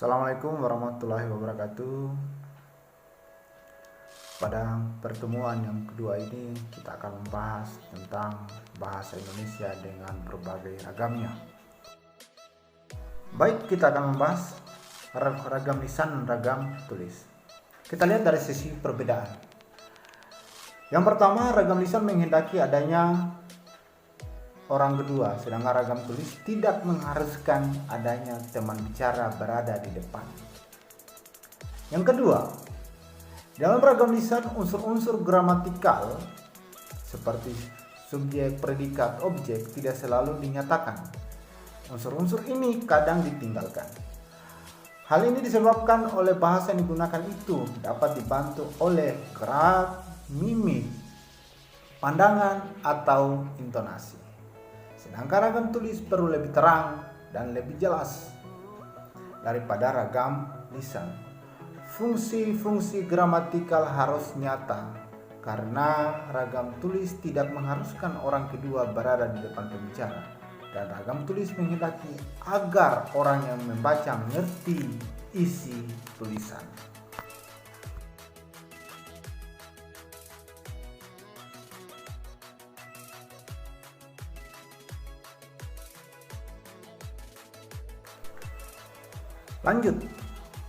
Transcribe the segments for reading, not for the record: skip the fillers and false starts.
Assalamualaikum warahmatullahi wabarakatuh. Pada pertemuan yang kedua ini kita akan membahas tentang bahasa Indonesia dengan berbagai ragamnya. Baik, kita akan membahas ragam lisan, ragam tulis. Kita lihat dari sisi perbedaan. Yang pertama, ragam lisan menghendaki adanya orang kedua, sedangkan ragam tulis tidak mengharuskan adanya teman bicara berada di depan. Yang kedua, dalam ragam lisan unsur-unsur gramatikal seperti subjek, predikat, objek tidak selalu dinyatakan. Unsur-unsur ini kadang ditinggalkan. Hal ini disebabkan oleh bahasa yang digunakan itu dapat dibantu oleh gerak, mimik, pandangan, atau intonasi. Sedangkan ragam tulis perlu lebih terang dan lebih jelas daripada ragam lisan. Fungsi-fungsi gramatikal harus nyata karena ragam tulis tidak mengharuskan orang kedua berada di depan pembicara, dan ragam tulis menghendaki agar orang yang membaca mengerti isi tulisan. Lanjut,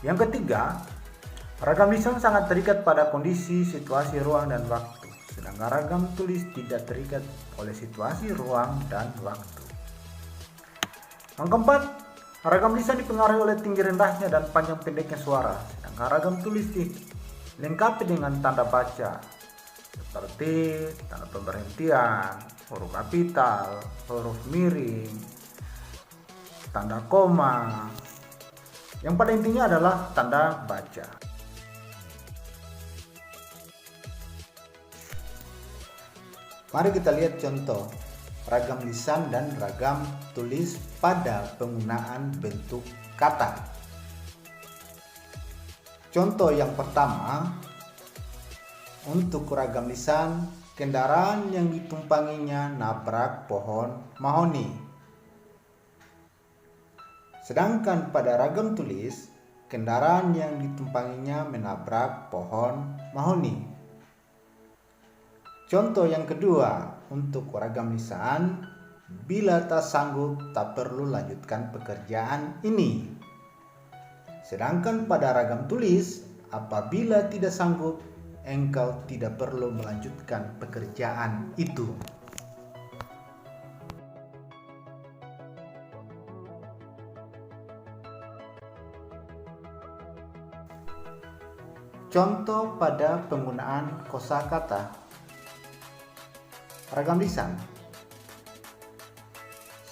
yang ketiga, ragam lisan sangat terikat pada kondisi, situasi, ruang, dan waktu, sedangkan ragam tulis tidak terikat oleh situasi, ruang, dan waktu. Yang keempat, ragam lisan dipengaruhi oleh tinggi rendahnya dan panjang pendeknya suara, sedangkan ragam tulis dilengkapi dengan tanda baca seperti tanda pemberhentian, huruf kapital, huruf miring, tanda koma. Yang pada intinya adalah tanda baca. Mari kita lihat contoh ragam lisan dan ragam tulis pada penggunaan bentuk kata. Contoh yang pertama, untuk ragam lisan, kendaraan yang ditumpanginya nabrak pohon mahoni. Sedangkan pada ragam tulis, kendaraan yang ditumpanginya menabrak pohon mahoni. Contoh yang kedua, untuk ragam lisan, bila tak sanggup tak perlu lanjutkan pekerjaan ini. Sedangkan pada ragam tulis, apabila tidak sanggup, engkau tidak perlu melanjutkan pekerjaan itu. Contoh pada penggunaan kosakata. Ragam lisan.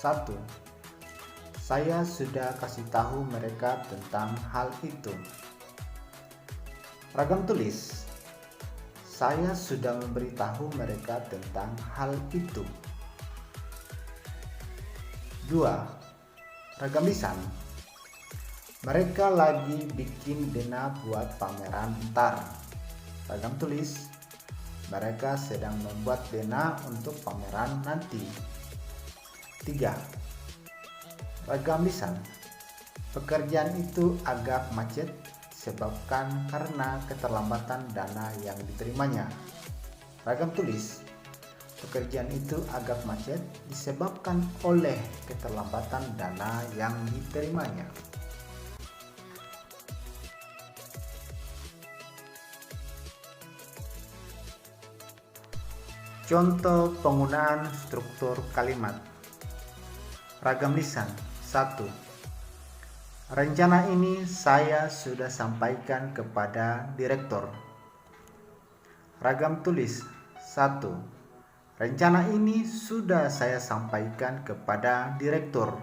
1. Saya sudah kasih tahu mereka tentang hal itu. Ragam tulis. Saya sudah memberitahu mereka tentang hal itu. 2. Ragam lisan. Mereka lagi bikin dena buat pameran ntar. Ragam tulis. Mereka sedang membuat dena untuk pameran nanti. 3. Ragam lisan. Pekerjaan itu agak macet disebabkan karena keterlambatan dana yang diterimanya. Ragam tulis. Pekerjaan itu agak macet disebabkan oleh keterlambatan dana yang diterimanya. Contoh penggunaan struktur kalimat. Ragam lisan. 1. Rencana ini saya sudah sampaikan kepada direktur. Ragam tulis. 1. Rencana ini sudah saya sampaikan kepada direktur.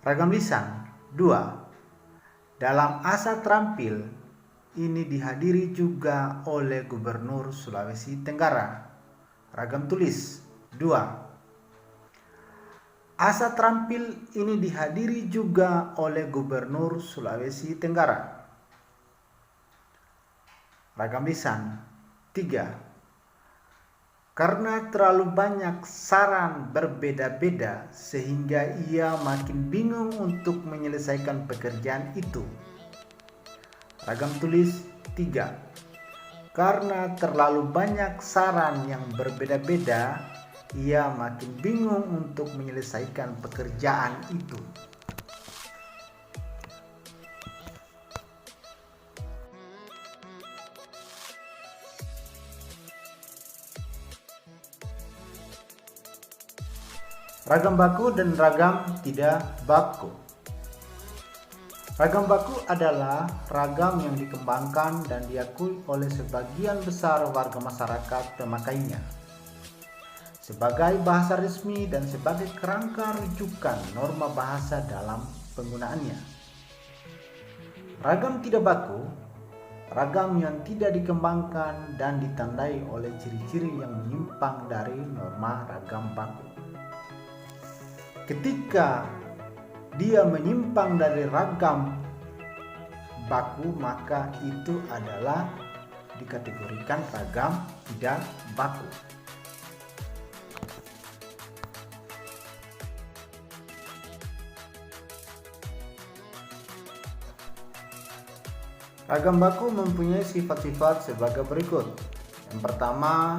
Ragam lisan. 2. Dalam asa terampil ini dihadiri juga oleh Gubernur Sulawesi Tenggara. Ragam tulis. 2. Asa terampil ini dihadiri juga oleh Gubernur Sulawesi Tenggara. Ragam lisan. 3. Karena terlalu banyak saran berbeda-beda sehingga ia makin bingung untuk menyelesaikan pekerjaan itu. Ragam tulis 3. Karena terlalu banyak saran yang berbeda-beda, ia makin bingung untuk menyelesaikan pekerjaan itu. Ragam baku dan ragam tidak baku. Ragam baku adalah ragam yang dikembangkan dan diakui oleh sebagian besar warga masyarakat pemakainya sebagai bahasa resmi dan sebagai kerangka rujukan norma bahasa dalam penggunaannya. Ragam tidak baku, ragam yang tidak dikembangkan dan ditandai oleh ciri-ciri yang menyimpang dari norma ragam baku. Ketika dia menyimpang dari ragam baku, maka itu adalah dikategorikan ragam tidak baku. Ragam baku mempunyai sifat-sifat sebagai berikut. Yang pertama,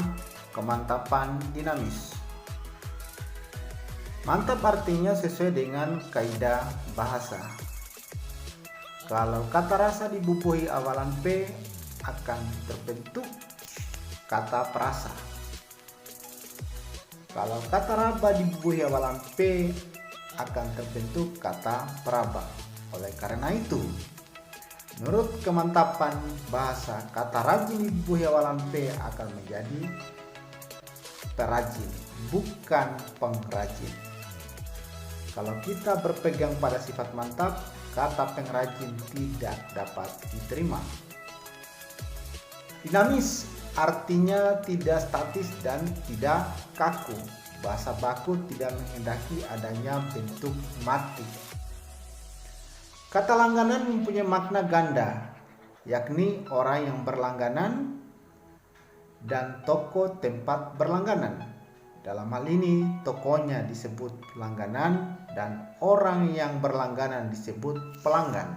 kemantapan dinamis. Mantap artinya sesuai dengan kaidah bahasa. Kalau kata rasa dibubuhi awalan P, akan terbentuk kata perasa. Kalau kata raba dibubuhi awalan P, akan terbentuk kata peraba. Oleh karena itu, menurut kemantapan bahasa, kata rajin dibubuhi awalan P akan menjadi perajin, bukan pengrajin. Kalau kita berpegang pada sifat mantap, kata pengrajin tidak dapat diterima. Dinamis artinya tidak statis dan tidak kaku. Bahasa baku tidak menghendaki adanya bentuk mati. Kata langganan mempunyai makna ganda, yakni orang yang berlangganan dan toko tempat berlangganan. Dalam hal ini, tokonya disebut langganan dan orang yang berlangganan disebut pelanggan.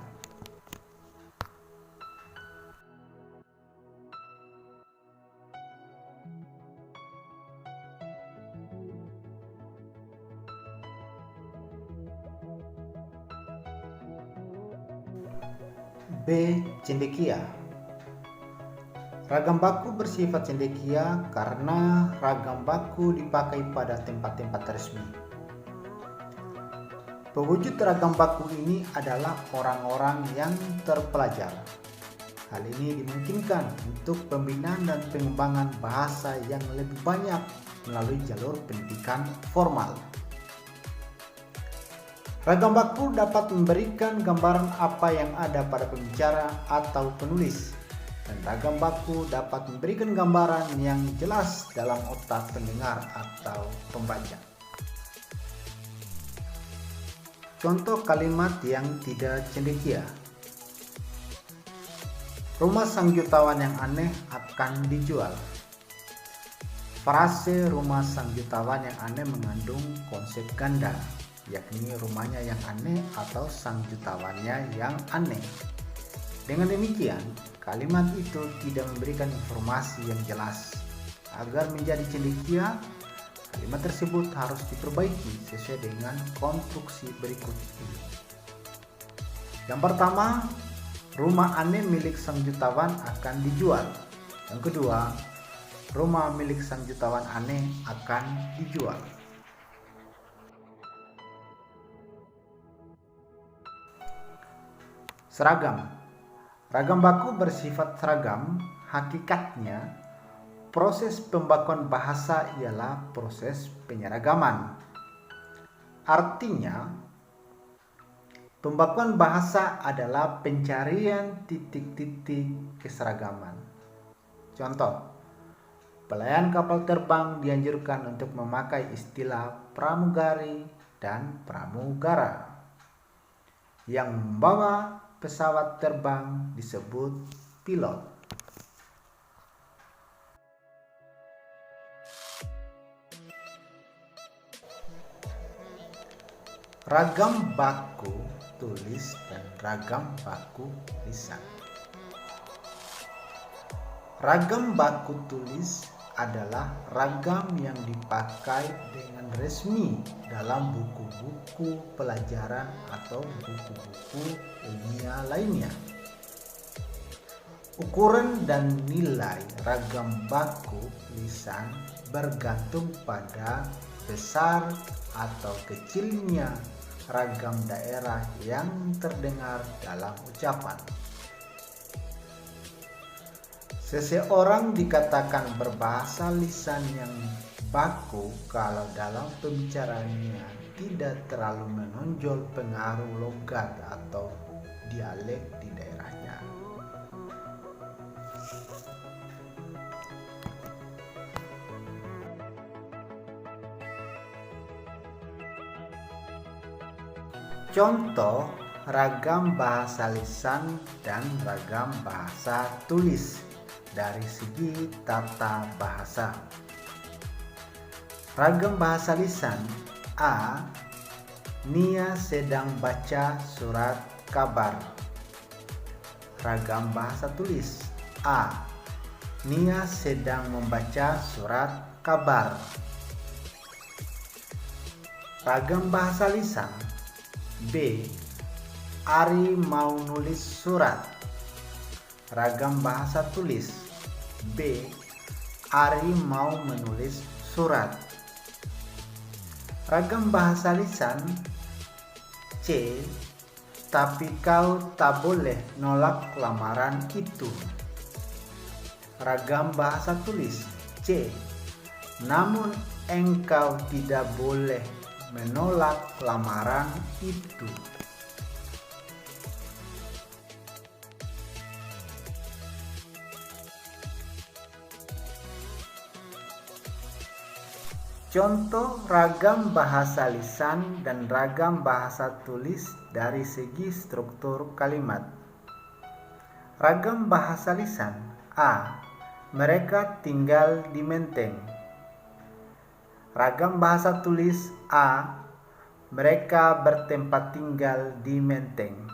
B. Cendekia. Ragam baku bersifat cendekia karena ragam baku dipakai pada tempat-tempat resmi. Pewujud ragam baku ini adalah orang-orang yang terpelajar. Hal ini dimungkinkan untuk pembinaan dan pengembangan bahasa yang lebih banyak melalui jalur pendidikan formal. Ragam baku dapat memberikan gambaran apa yang ada pada pembicara atau penulis, dan ragam baku dapat memberikan gambaran yang jelas dalam otak pendengar atau pembaca. Contoh kalimat yang tidak cendekia. Rumah sang jutawan yang aneh akan dijual. Frase rumah sang jutawan yang aneh mengandung konsep ganda, yakni rumahnya yang aneh atau sang jutawannya yang aneh. Dengan demikian, kalimat itu tidak memberikan informasi yang jelas. Agar menjadi cendekia, kalimat tersebut harus diperbaiki sesuai dengan konstruksi berikut ini. Yang pertama, rumah aneh milik sang jutawan akan dijual. Yang kedua, rumah milik sang jutawan aneh akan dijual. Seragam. Ragam baku bersifat seragam. Hakikatnya, proses pembakuan bahasa ialah proses penyeragaman. Artinya, pembakuan bahasa adalah pencarian titik-titik keseragaman. Contoh, pelayan kapal terbang dianjurkan untuk memakai istilah pramugari dan pramugara. Yang membawa pesawat terbang disebut pilot. ragam baku tulis dan ragam baku lisan. Ragam baku tulis adalah ragam yang dipakai dengan resmi dalam buku-buku pelajaran atau buku-buku ilmiah lainnya. Ukuran dan nilai ragam baku lisan bergantung pada besar atau kecilnya ragam daerah yang terdengar dalam ucapan. Seseorang dikatakan berbahasa lisan yang baku kalau dalam pembicaraannya tidak terlalu menonjol pengaruh logat atau dialek di daerahnya. Contoh ragam bahasa lisan dan ragam bahasa tulis dari segi tata bahasa. Ragam bahasa lisan: A. Nia sedang baca surat kabar. Ragam bahasa tulis: A. Nia sedang membaca surat kabar. Ragam bahasa lisan: B. Ari mau nulis surat. Ragam bahasa tulis: B. Ari mau menulis surat. Ragam bahasa lisan: C. Tapi kau tak boleh nolak lamaran itu. Ragam bahasa tulis: C. Namun engkau tidak boleh menolak lamaran itu. Contoh ragam bahasa lisan dan ragam bahasa tulis dari segi struktur kalimat. Ragam bahasa lisan: A. Mereka tinggal di Menteng. Ragam bahasa tulis: A. Mereka bertempat tinggal di Menteng.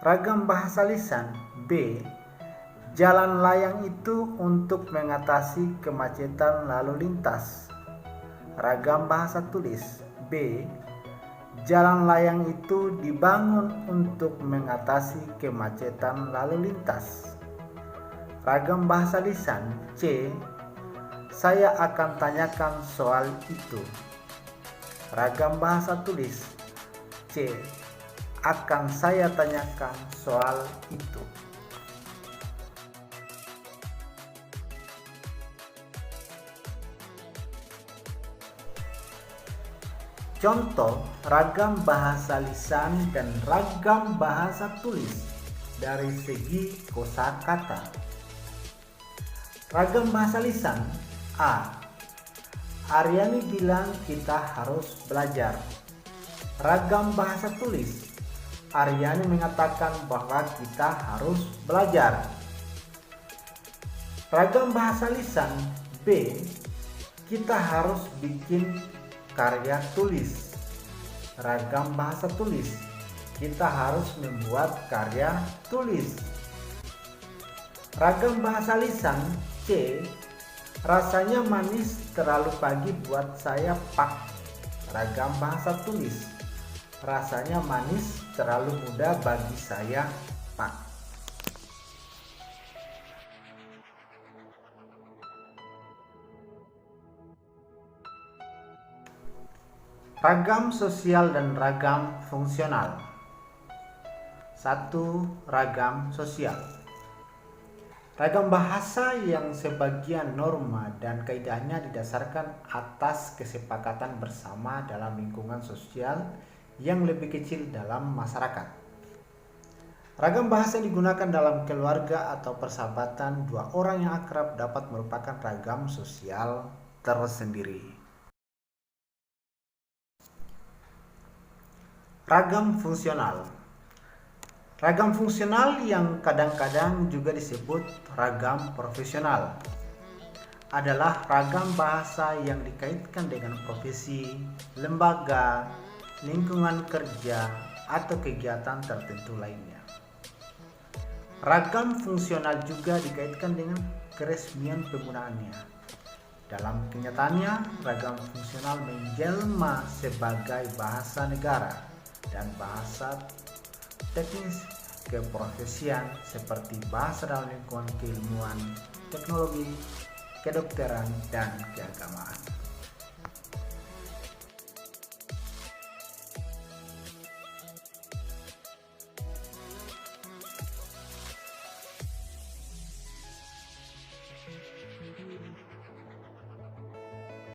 Ragam bahasa lisan: B. Jalan layang itu untuk mengatasi kemacetan lalu lintas. Ragam bahasa tulis: B. Jalan layang itu dibangun untuk mengatasi kemacetan lalu lintas. Ragam bahasa lisan: C. Saya akan tanyakan soal itu. Ragam bahasa tulis: C. Akan saya tanyakan soal itu. Contoh ragam bahasa lisan dan ragam bahasa tulis dari segi kosakata. Ragam bahasa lisan: A. Aryani bilang kita harus belajar. Ragam bahasa tulis: Aryani mengatakan bahwa kita harus belajar. Ragam bahasa lisan: B. Kita harus bikin karya tulis. Ragam bahasa tulis: kita harus membuat karya tulis. Ragam bahasa lisan: C. Rasanya manis terlalu pagi buat saya, Pak. Ragam bahasa tulis: rasanya manis terlalu muda bagi saya, Pak. Ragam sosial dan ragam fungsional. 1. Ragam sosial. Ragam bahasa yang sebagian norma dan kaidahnya didasarkan atas kesepakatan bersama dalam lingkungan sosial yang lebih kecil dalam masyarakat. Ragam bahasa yang digunakan dalam keluarga atau persahabatan dua orang yang akrab dapat merupakan ragam sosial tersendiri. Ragam fungsional. Ragam fungsional yang kadang-kadang juga disebut ragam profesional adalah ragam bahasa yang dikaitkan dengan profesi, lembaga, lingkungan kerja, atau kegiatan tertentu lainnya. Ragam fungsional juga dikaitkan dengan keresmian penggunaannya. Dalam kenyataannya, ragam fungsional menjelma sebagai bahasa negara dan bahasa teknis keprofesian seperti bahasa dalam lingkungan keilmuan, teknologi, kedokteran, dan keagamaan.